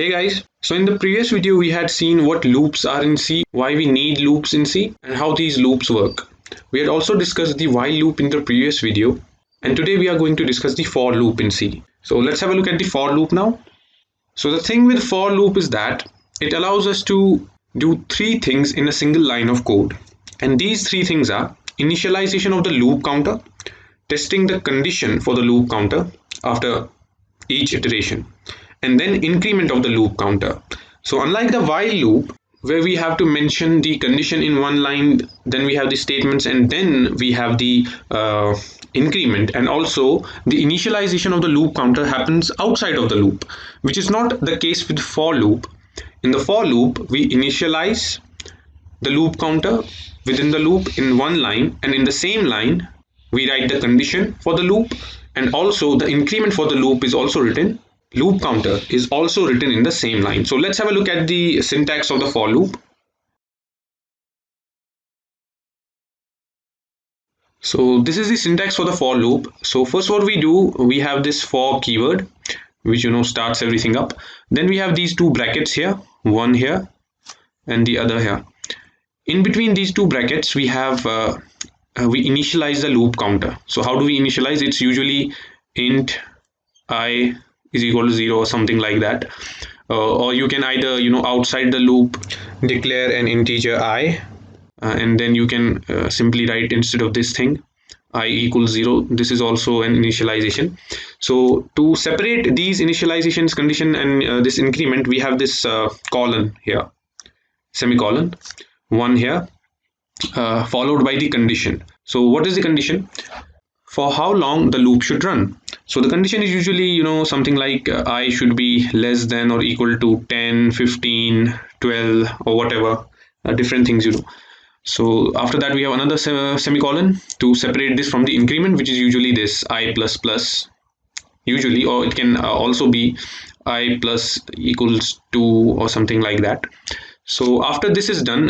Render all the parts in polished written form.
Hey guys, so in the previous video we had seen what loops are in C, why we need loops in C, and how these loops work. We had also discussed the while loop in the previous video, and today we are going to discuss the for loop in C. So let's have a look at the for loop now. So the thing with for loop is that it allows us to do three things in a single line of code. And these three things are initialization of the loop counter, testing the condition for the loop counter after each iteration, and then increment of the loop counter. So unlike the while loop, where we have to mention the condition in one line, then we have the statements, and then we have the increment, and also the initialization of the loop counter happens outside of the loop, which is not the case with for loop. In the for loop, we initialize the loop counter within the loop in one line, and in the same line we write the condition for the loop, and also the increment for the loop is also written. Loop counter is also written in the same line. So let's have a look at the syntax of the for loop. So this is the syntax for the for loop. So first what we do, we have this for keyword, which starts everything up. Then we have these two brackets here, one here and the other here. In between these two brackets we have we initialize the loop counter. So how do we initialize? It's usually int I is equal to 0 or something like that, or you can either outside the loop declare an integer I, and then you can simply write instead of this thing I equals 0. This is also an initialization. So to separate these initializations, condition and this increment, we have this colon here, semicolon, one here, followed by the condition. So what is the condition? For how long the loop should run. So the condition is usually something like I should be less than or equal to 10, 15, 12 or whatever, different things So after that we have another semicolon to separate this from the increment, which is usually this I plus plus usually, or it can also be I plus equals 2 or something like that. So after this is done,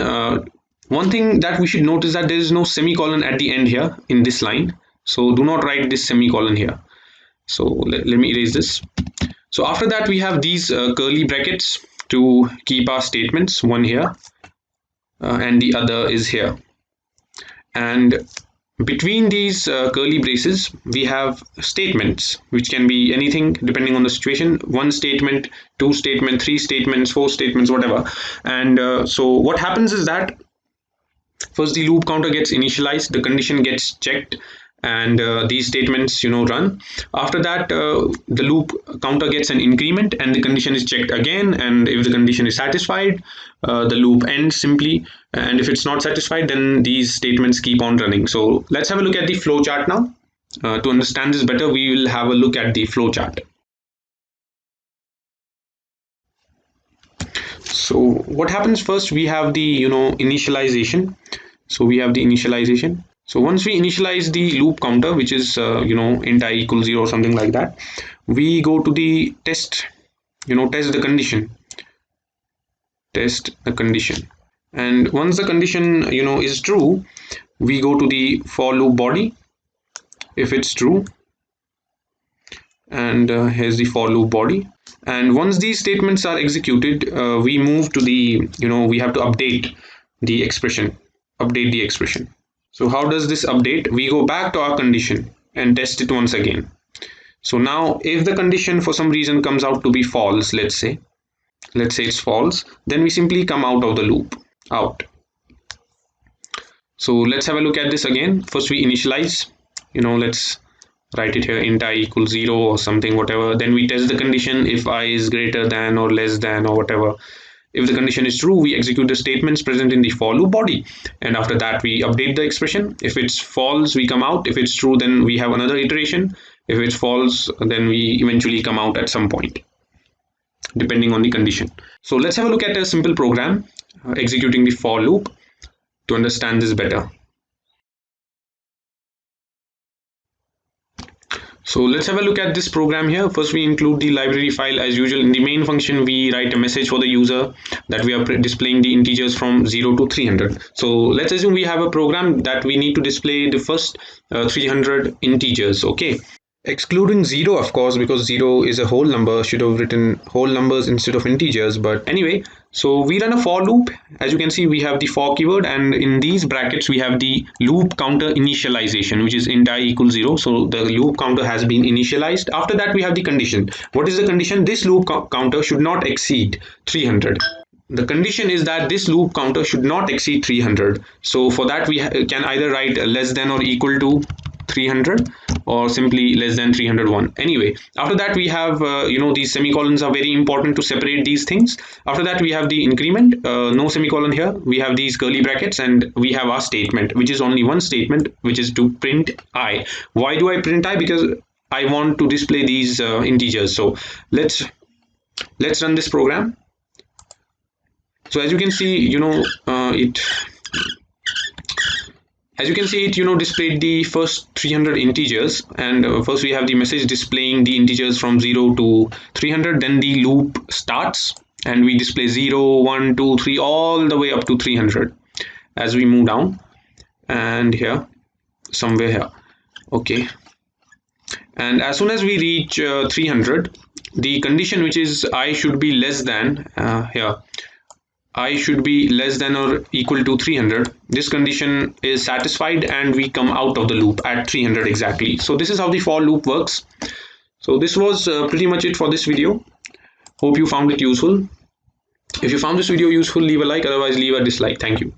one thing that we should note is that there is no semicolon at the end here in this line. So do not write this semicolon here. So let me erase this. So after that we have these curly brackets to keep our statements, one here and the other is here. And between these curly braces we have statements, which can be anything depending on the situation. One statement, two statements, three statements, four statements, whatever. And so what happens is that first the loop counter gets initialized, the condition gets checked, and these statements run. After that the loop counter gets an increment and the condition is checked again, and if the condition is satisfied the loop ends simply, and if it's not satisfied then these statements keep on running. So let's have a look at the flow chart now. To understand this better, we will have a look at the flow chart. So what happens first, we have the initialization. So we have the initialization. So once we initialize the loop counter, which is int I equals 0 or something like that, we go to the test, test the condition, and once the condition is true, we go to the for loop body if it's true, and here's the for loop body. And once these statements are executed, we move to the we have to update the expression. So how does this update? We go back to our condition and test it once again. So now if the condition for some reason comes out to be false, let's say it's false, then we simply come out of the loop, out. So let's have a look at this again. First we initialize, let's write it here, int I equals 0 or something, whatever. Then we test the condition if I is greater than or less than or whatever. If the condition is true, we execute the statements present in the for loop body, and after that we update the expression. If it's false, we come out. If it's true, then we have another iteration. If it's false, then we eventually come out at some point, depending on the condition. So let's have a look at a simple program executing the for loop to understand this better. So let's have a look at this program here. First we include the library file as usual. In the main function we write a message for the user that we are displaying the integers from 0 to 300. So let's assume we have a program that we need to display the first 300 integers. Okay, excluding 0, of course, because 0 is a whole number. Should have written whole numbers instead of integers, but anyway. So we run a for loop. As you can see, we have the for keyword, and in these brackets we have the loop counter initialization, which is int I equals 0. So the loop counter has been initialized. After that we have the condition. What is the condition? This loop counter should not exceed 300. The condition is that this loop counter should not exceed 300. So for that we can either write less than or equal to 300 or simply less than 301. Anyway, after that we have these semicolons are very important to separate these things. After that we have the increment, no semicolon here. We have these curly brackets, and we have our statement, which is only one statement, which is to print I. Why do I print I? Because I want to display these integers. So let's run this program. So as you can see, it displayed the first 300 integers, and first we have the message displaying the integers from 0 to 300. Then the loop starts, and we display 0, 1, 2, 3, all the way up to 300 as we move down, and here somewhere here. Okay, and as soon as we reach 300, the condition, which is I should be less than here, I should be less than or equal to 300. This condition is satisfied, and we come out of the loop at 300 exactly. So this is how the for loop works. So this was pretty much it for this video. Hope you found it useful. If you found this video useful, leave a like, otherwise leave a dislike. Thank you.